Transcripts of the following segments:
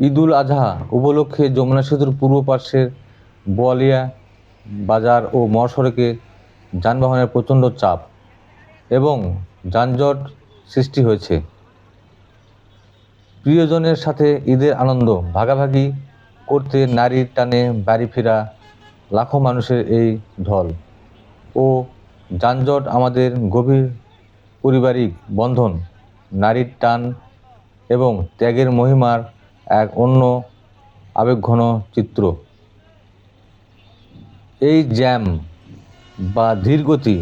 ঈদুল আজহা উপলক্ষে যমুনা সেতুর পূর্ব পার্শ্বের বোয়ালিয়া বাজার ও মহাসড়কে যানবাহনের প্রচণ্ড চাপ এবং যানজট সৃষ্টি হয়েছে। প্রিয়জনের সাথে ঈদের আনন্দ ভাগাভাগি করতে নারীর টানে বাড়ি ফেরা লাখো মানুষের এই ঢল ও যানজট আমাদের গভীর পারিবারিক বন্ধন, নারীর টান এবং ত্যাগের মহিমার এক অন্য আবেগঘন চিত্র। এই জ্যাম বা ধীরগতি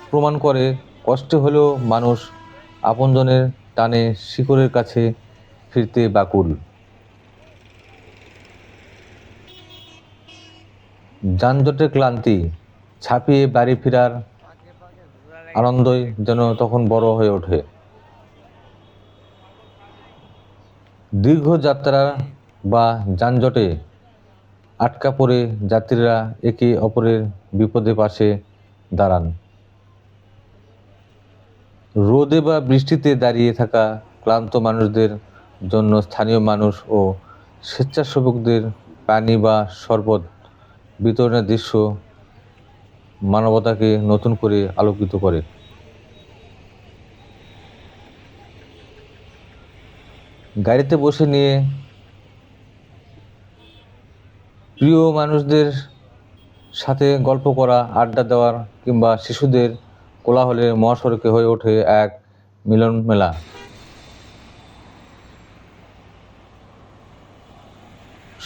প্রমাণ করে কষ্টে হলেও মানুষ আপনজনের টানে শিকড়ের কাছে ফিরতে ব্যাকুল। যানজটের ক্লান্তি ছাপিয়ে বাড়ি ফেরার আনন্দই যেন তখন বড় হয়ে ওঠে। দীর্ঘ যাত্রা বা যানজটে আটকা পড়ে যাত্রীরা একে অপরের বিপদে পাশে দাঁড়ান। রোদে বা বৃষ্টিতে দাঁড়িয়ে থাকা ক্লান্ত মানুষদের জন্য স্থানীয় মানুষ ও স্বেচ্ছাসেবকদের পানি বা শরবত বিতরণের দৃশ্য মানবতাকে নতুন করে আলোকিত করে। গাড়িতে বসে নিয়ে প্রিয় মানুষদের সাথে গল্প করা, আড্ডা দেওয়ার কিংবা শিশুদের কোলাহলে মহাসড়কে হয়ে ওঠে এক মিলন মেলা।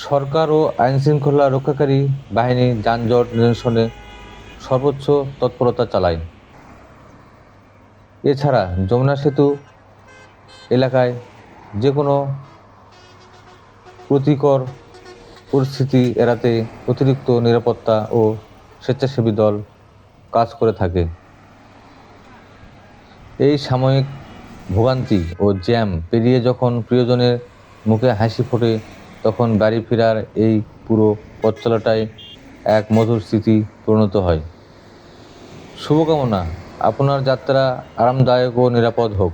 সরকার ও আইনশৃঙ্খলা রক্ষাকারী বাহিনী যানজট নিরসনে সর্বোচ্চ তৎপরতা চালায়। এছাড়া যমুনা সেতু এলাকায় যে কোনো প্রতিকর পরিস্থিতি এড়াতে অতিরিক্ত নিরাপত্তা ও স্বেচ্ছাসেবী দল কাজ করে থাকে। এই সাময়িক ভোগান্তি ও জ্যাম পেরিয়ে যখন প্রিয়জনের মুখে হাসি ফোটে, তখন বাড়ি ফেরার এই পুরো পথ চলাটাই এক মধুর স্মৃতি পরিণত হয়। শুভকামনা, আপনার যাত্রা আরামদায়ক ও নিরাপদ হোক।